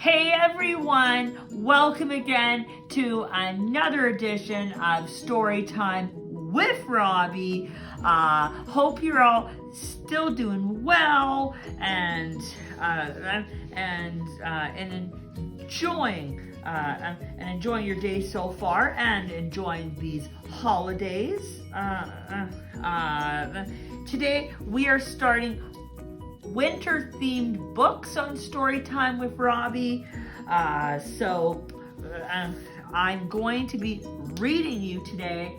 Hey everyone, welcome again to another edition of Storytime with Robbie. Hope you're all still doing well and enjoying your day so far and enjoying these holidays. Today we are starting winter-themed books on Storytime with Robbie. I'm going to be reading you today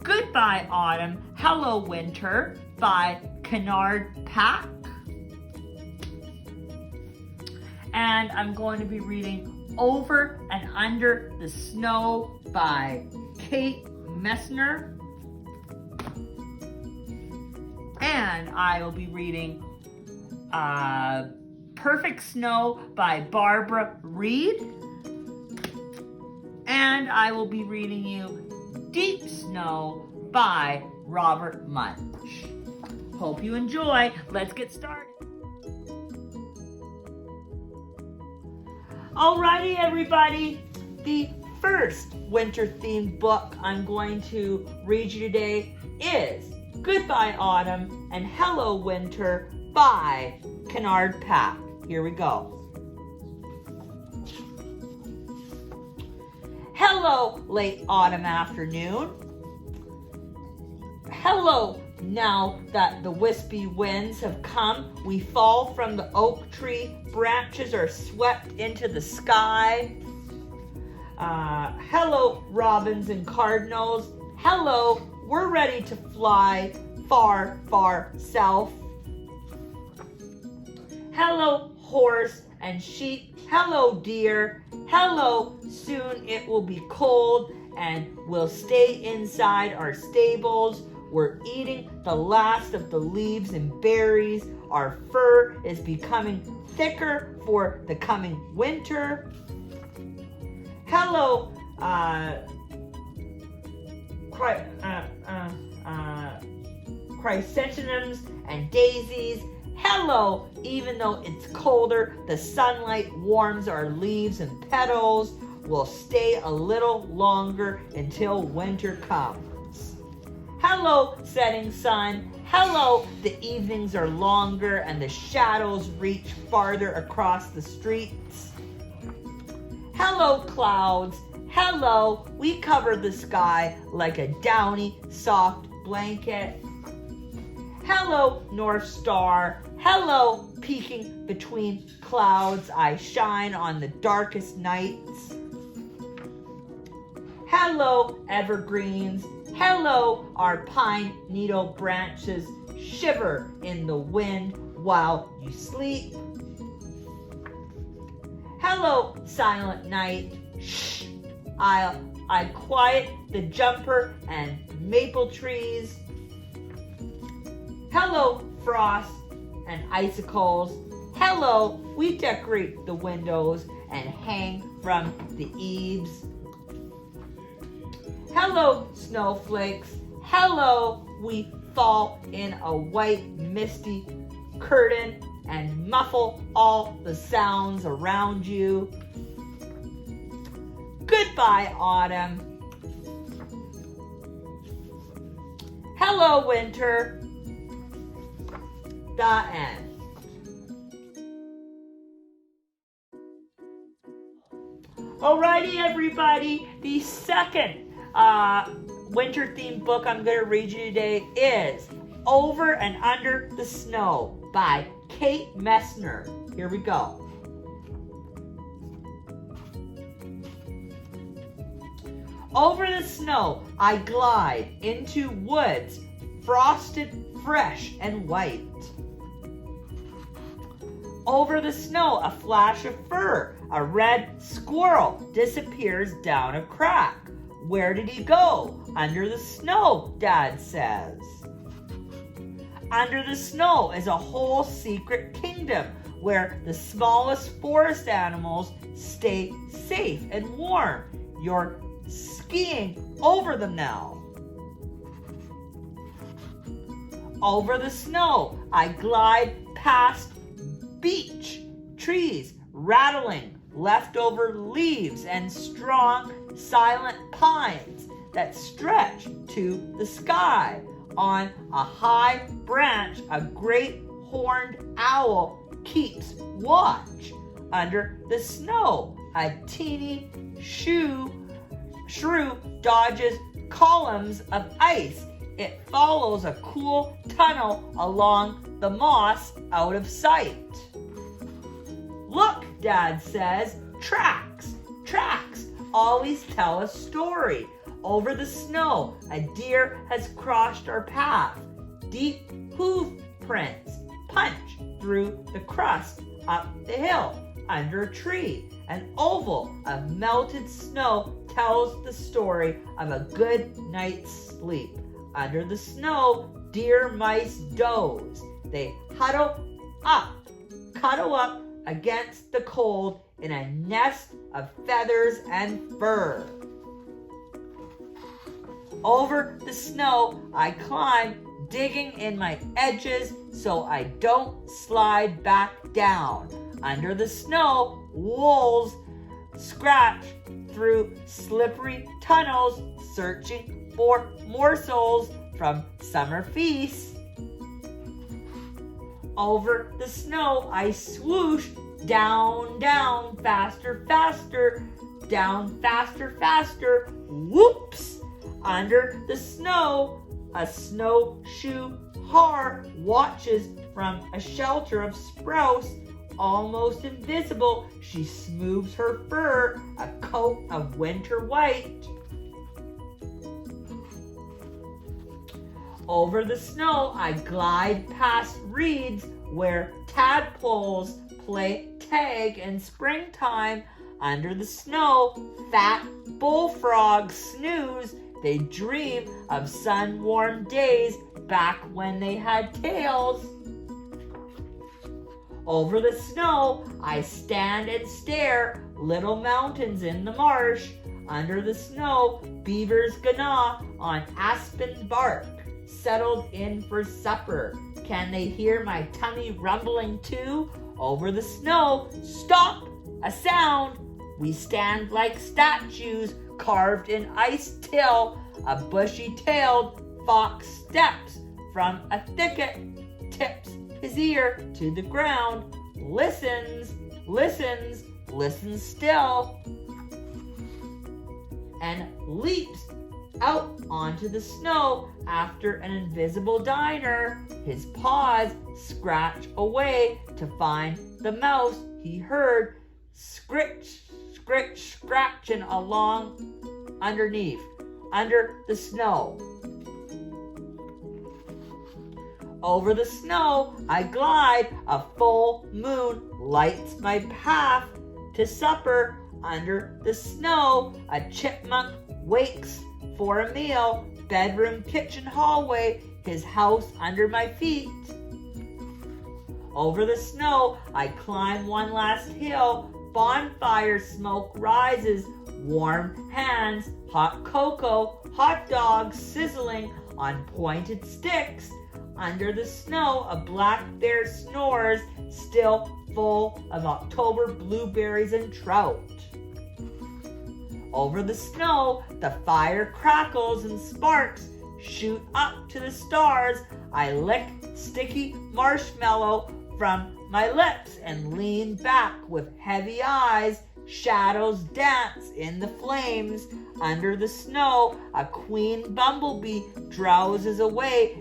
Goodbye Autumn, Hello Winter by Kennard Pack. And I'm going to be reading Over and Under the Snow by Kate Messner. And I will be reading Perfect Snow by Barbara Reed. And I will be reading you Deep Snow by Robert Munsch. Hope you enjoy. Let's get started. Alrighty, everybody. The first winter-themed book I'm going to read you today is Goodbye Autumn and Hello Winter by Kennard Pack. Here we go. Hello, late autumn afternoon. Hello, now that the wispy winds have come, we fall from the oak tree, branches are swept into the sky. Hello, robins and cardinals. Hello, we're ready to fly far, far south. Hello, horse and sheep. Hello, deer. Hello, soon it will be cold and we'll stay inside our stables. We're eating the last of the leaves and berries. Our fur is becoming thicker for the coming winter. Hello, chrysanthemums and daisies. Hello, even though it's colder, the sunlight warms our leaves and petals. We'll stay a little longer until winter comes. Hello, setting sun. Hello, the evenings are longer and the shadows reach farther across the streets. Hello, clouds. Hello, we cover the sky like a downy, soft blanket. Hello, North Star. Hello, peeking between clouds, I shine on the darkest nights. Hello, evergreens. Hello, our pine needle branches shiver in the wind while you sleep. Hello, silent night. Shh, I quiet the jumper and maple trees. Hello, frost and icicles. Hello, we decorate the windows and hang from the eaves. Hello, snowflakes. Hello, we fall in a white misty curtain and muffle all the sounds around you. Goodbye, autumn. Hello, winter. The end. Alrighty, everybody. The second winter-themed book I'm going to read you today is Over and Under the Snow by Kate Messner. Here we go. Over the snow I glide into woods frosted, fresh and white. Over the snow, a flash of fur. A red squirrel disappears down a crack. Where did he go? Under the snow, Dad says. Under the snow is a whole secret kingdom where the smallest forest animals stay safe and warm. You're skiing over them now. Over the snow, I glide past beech trees rattling leftover leaves and strong, silent pines that stretch to the sky. On a high branch, a great horned owl keeps watch. Under the snow, a teeny shrew dodges columns of ice. It follows a cool tunnel along the moss out of sight. Look, Dad says, tracks. Tracks always tell a story. Over the snow, a deer has crossed our path. Deep hoof prints punch through the crust up the hill. Under a tree, an oval of melted snow tells the story of a good night's sleep. Under the snow, deer mice doze. They cuddle up against the cold in a nest of feathers and fur. Over the snow, I climb, digging in my edges so I don't slide back down. Under the snow, wolves scratch through slippery tunnels, searching for morsels from summer feasts. Over the snow, I swoosh down, down, faster, faster, down, faster, faster, whoops! Under the snow, a snowshoe har watches from a shelter of spruce. Almost invisible, she smooths her fur, a coat of winter white. Over the snow, I glide past reeds where tadpoles play tag in springtime. Under the snow, fat bullfrogs snooze. They dream of sun-warmed days back when they had tails. Over the snow, I stand and stare, little mountains in the marsh. Under the snow, beavers gnaw on aspen bark, settled in for supper. Can they hear my tummy rumbling too? Over the snow, stop! A sound! We stand like statues carved in ice till. A bushy-tailed fox steps from a thicket, tips his ear to the ground, listens, listens, listens still, and leaps out onto the snow after an invisible diner. His paws scratch away to find the mouse he heard scritch, scritch, scratching along underneath, under the snow. Over the snow, I glide. A full moon lights my path to supper. Under the snow, a chipmunk wakes for a meal. Bedroom, kitchen, hallway, his house under my feet. Over the snow, I climb one last hill. Bonfire smoke rises. Warm hands, hot cocoa, hot dogs sizzling on pointed sticks. Under the snow, a black bear snores, still full of October blueberries and trout. Over the snow, the fire crackles and sparks shoot up to the stars. I lick sticky marshmallow from my lips and lean back with heavy eyes. Shadows dance in the flames. Under the snow, a queen bumblebee drowses away.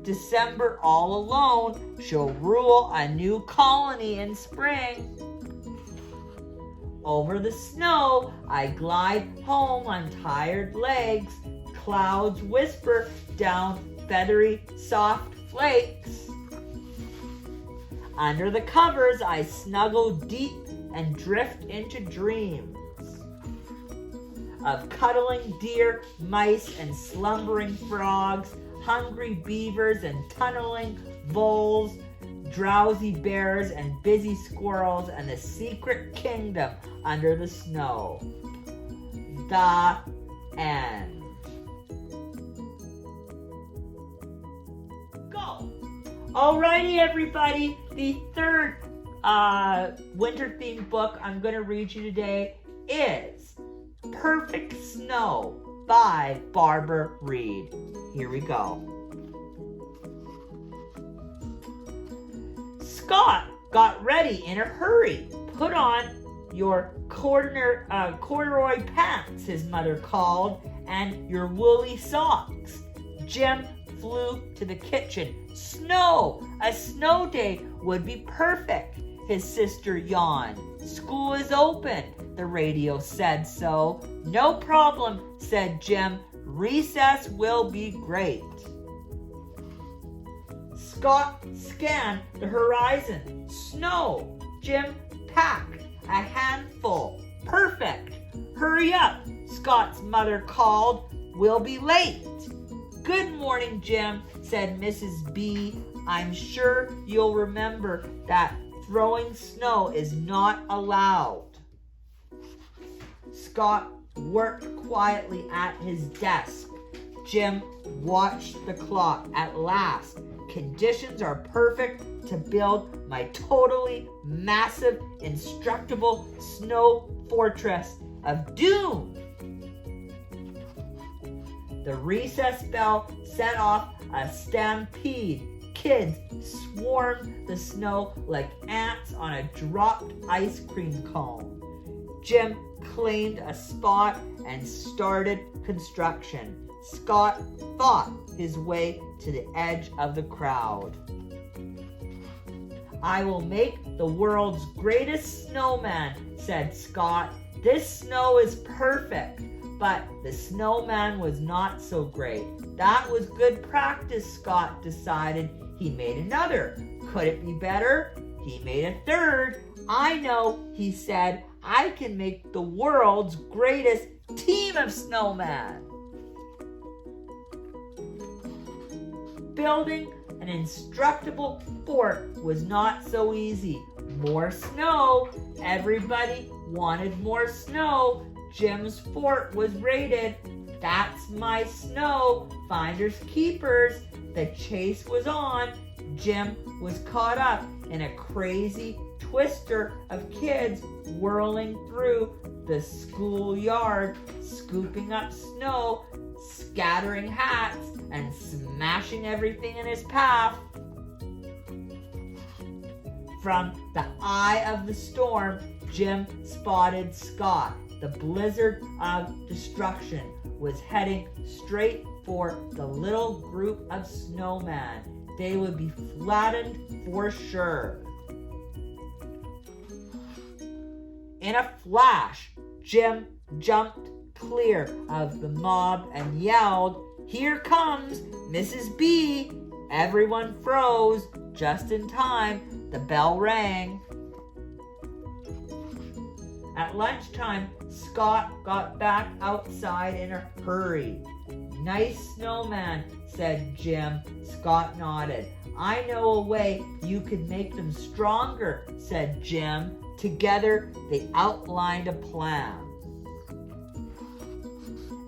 December all alone, she'll rule a new colony in spring. Over the snow, I glide home on tired legs. Clouds whisper down feathery, soft flakes. Under the covers, I snuggle deep and drift into dreams of cuddling deer, mice, and slumbering frogs, hungry beavers and tunneling voles, drowsy bears and busy squirrels, and the secret kingdom under the snow. The end. Go! Alrighty, everybody. The third winter-themed book I'm going to read you today is Perfect Snow by Barbara Reed. Here we go. Scott got ready in a hurry. Put on your corduroy pants, his mother called, and your woolly socks. Jim flew to the kitchen. Snow! A snow day would be perfect, his sister yawned. School is open, the radio said so. No problem, said Jim. Recess will be great. Scott scanned the horizon. Snow. Jim packed a handful. Perfect. Hurry up, Scott's mother called. We'll be late. Good morning, Jim, said Mrs. B. I'm sure you'll remember that throwing snow is not allowed. Scott worked quietly at his desk. Jim watched the clock. At last, conditions are perfect to build my totally massive, indestructible snow fortress of doom. The recess bell set off a stampede. Kids swarmed the snow like ants on a dropped ice cream cone. Jim claimed a spot and started construction. Scott fought his way to the edge of the crowd. I will make the world's greatest snowman, said Scott. This snow is perfect. But the snowman was not so great. That was good practice, Scott decided. He made another. Could it be better? He made a third. I know, he said. I can make the world's greatest team of snowmen. Building an indestructible fort was not so easy. More snow. Everybody wanted more snow. Jim's fort was raided. That's my snow. Finders keepers. The chase was on. Jim was caught up in a crazy twister of kids whirling through the schoolyard, scooping up snow, scattering hats, and smashing everything in his path. From the eye of the storm, Jim spotted Scott. The blizzard of destruction was heading straight for the little group of snowmen. They would be flattened for sure. In a flash, Jim jumped clear of the mob and yelled, "Here comes Mrs. B!" Everyone froze. Just in time, the bell rang. At lunchtime, Scott got back outside in a hurry. Nice snowman, said Jim. Scott nodded. I know a way you could make them stronger, said Jim. Together, they outlined a plan.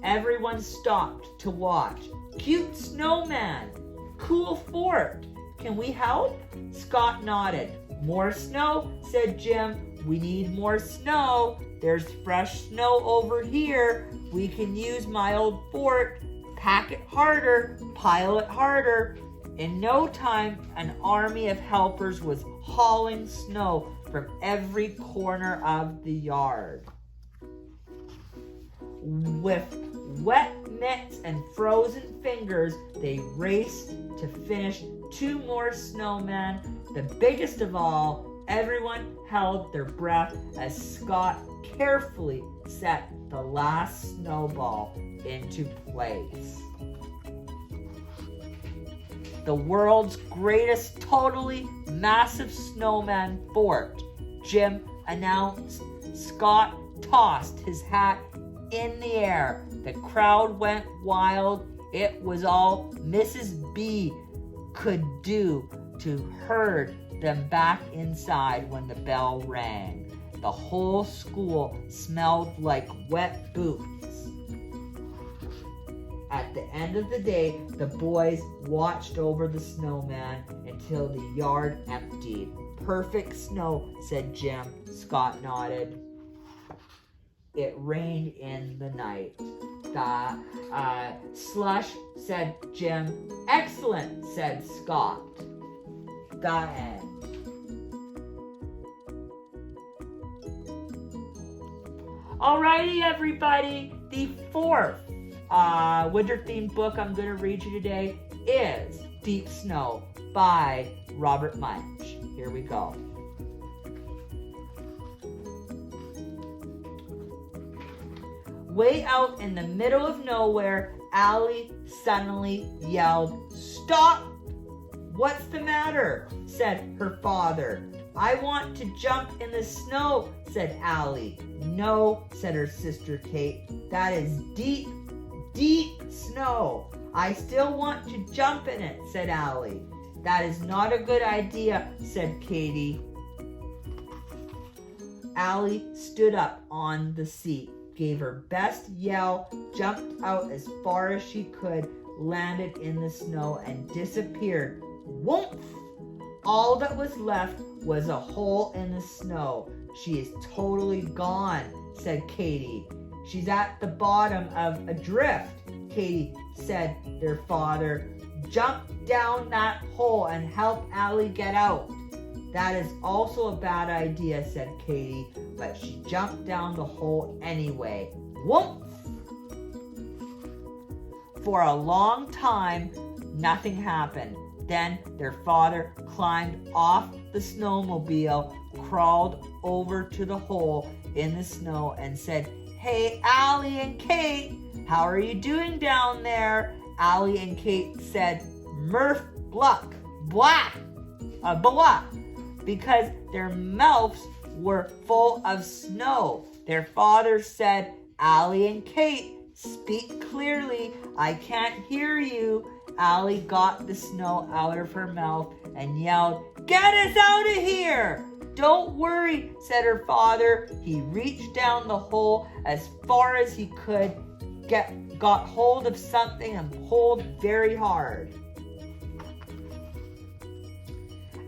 Everyone stopped to watch. Cute snowman. Cool fort. Can we help? Scott nodded. More snow, said Jim. We need more snow. There's fresh snow over here. We can use my old fort. Pack it harder, pile it harder. In no time, an army of helpers was hauling snow from every corner of the yard. With wet mitts and frozen fingers, they raced to finish 2 more snowmen. The biggest of all, everyone held their breath as Scott carefully set the last snowball into place. The world's greatest totally massive snowman fort, Jim announced. Scott tossed his hat in the air. The crowd went wild. It was all Mrs. B could do to herd them back inside when the bell rang. The whole school smelled like wet boots. At the end of the day, the boys watched over the snowman until the yard emptied. Perfect snow, said Jim. Scott nodded. It rained in the night. Slush, said Jim. Excellent, said Scott. The end. Alrighty, everybody. The fourth winter-themed book I'm going to read you today is Deep Snow by Robert Munsch. Here we go. Way out in the middle of nowhere, Allie suddenly yelled, "Stop!" "What's the matter?" said her father. "I want to jump in the snow," said Allie. "No," said her sister Kate. "That is deep, deep snow. I still want to jump in it," said Allie. "That is not a good idea," said Katie. Allie stood up on the seat, gave her best yell, jumped out as far as she could, landed in the snow, and disappeared. Whoomph! All that was left was a hole in the snow. "She is totally gone," said Katie. "She's at the bottom of a drift," Katie said. Their father, "Jump down that hole and help Allie get out." "That is also a bad idea," said Katie, but she jumped down the hole anyway. Whoomph! For a long time, nothing happened. Then their father climbed off the snowmobile, crawled over to the hole in the snow, and said, "Hey, Allie and Kate, how are you doing down there?" Allie and Kate said, "Murph Bluck, blah, blah," because their mouths were full of snow. Their father said, "Allie and Kate, speak clearly. I can't hear you." Allie got the snow out of her mouth and yelled, "Get us out of here!" "Don't worry," said her father. He reached down the hole as far as he could, got hold of something and pulled very hard.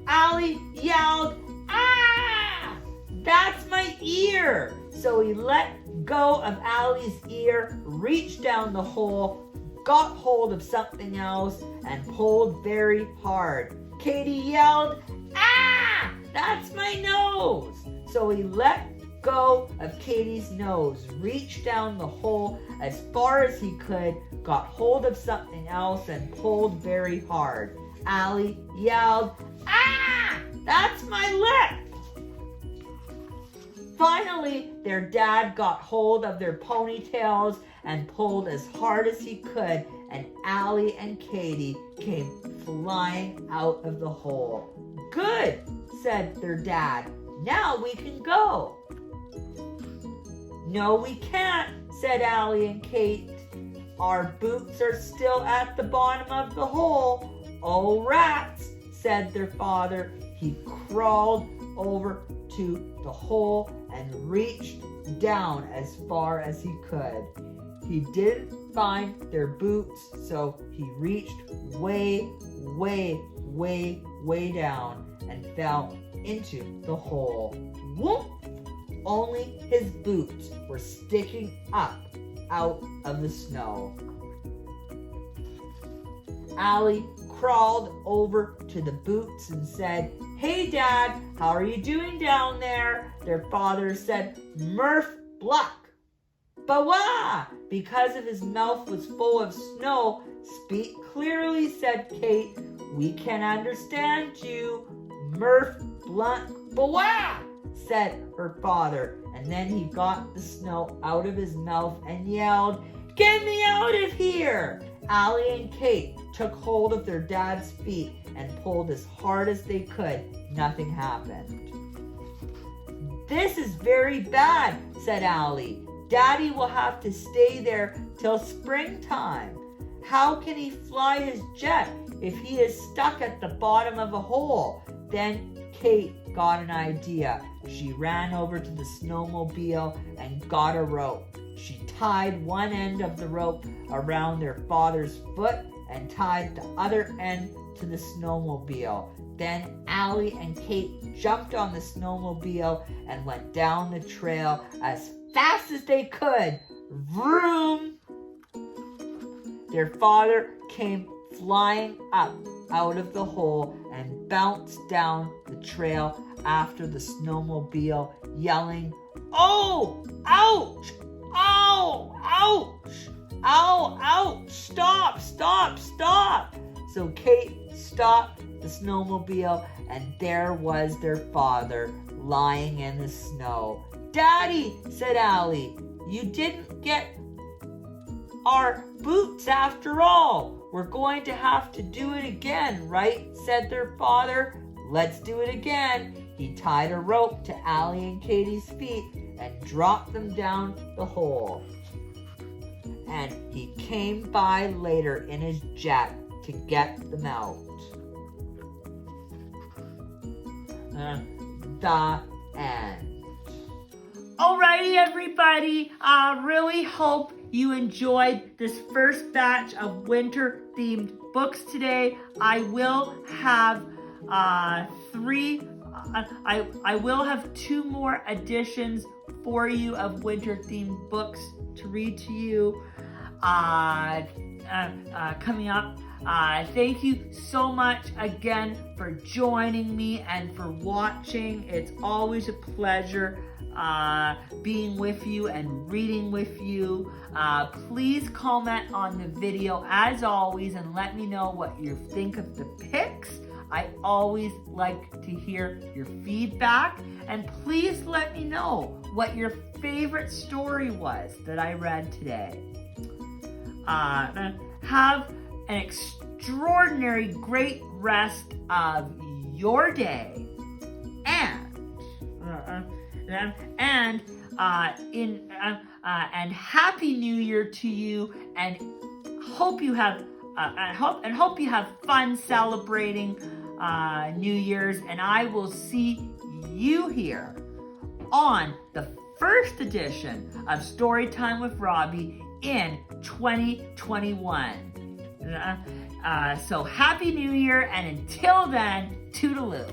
Allie yelled, "Ah! That's my ear!" So he let go of Allie's ear, reached down the hole, got hold of something else, and pulled very hard. Katie yelled, "Ah! That's my nose!" So he let go of Katie's nose, reached down the hole as far as he could, got hold of something else, and pulled very hard. Allie yelled, "Ah! That's my lip!" Finally, their dad got hold of their ponytails and pulled as hard as he could, and Allie and Katie came flying out of the hole. "Good," said their dad. "Now we can go." "No, we can't," said Allie and Kate. "Our boots are still at the bottom of the hole." "Oh, rats," said their father. He crawled over to the hole and reached down as far as he could. He didn't find their boots, so he reached way, way, way, way down and fell into the hole. Whoop! Only his boots were sticking up out of the snow. Allie crawled over to the boots and said, "Hey, Dad, how are you doing down there?" Their father said, "Murph Bluck." "Bah-wah!" Because of his mouth was full of snow. "Speak clearly," said Kate. "We can understand you." "Murph Bluck, bah-wah!" said her father, and then he got the snow out of his mouth and yelled, "Get me out of here!" Allie and Kate took hold of their dad's feet and pulled as hard as they could. Nothing happened. "This is very bad," said Allie. "Daddy will have to stay there till springtime. How can he fly his jet if he is stuck at the bottom of a hole?" Then Kate got an idea. She ran over to the snowmobile and got a rope. She tied one end of the rope around their father's foot and tied the other end to the snowmobile. Then Allie and Kate jumped on the snowmobile and went down the trail as fast as they could. Vroom! Their father came flying up out of the hole and bounced down the trail after the snowmobile, yelling, "Oh! Ouch! Ow! Ouch! Ow! Ouch! Stop! Stop! Stop!" So Kate stopped the snowmobile, and there was their father lying in the snow. "Daddy," said Allie, "you didn't get our boots after all. We're going to have to do it again, right?" said their father. "Let's do it again." He tied a rope to Allie and Katie's feet and dropped them down the hole. And he came by later in his jet to get them out. The end. Alrighty, everybody. I really hope you enjoyed this first batch of winter-themed books today. I will have I will have 2 more editions for you of winter-themed books to read to you coming up. Thank you so much again for joining me and for watching. It's always a pleasure being with you and reading with you. Please comment on the video as always and let me know what you think of the picks. I always like to hear your feedback, and please let me know what your favorite story was that I read today. Have an extraordinary great rest of your day, and Happy New Year to you, and hope you have fun celebrating New Year's, and I will see you here on the first edition of Storytime with Robbie in 2021. So Happy New Year, and until then, toodaloo.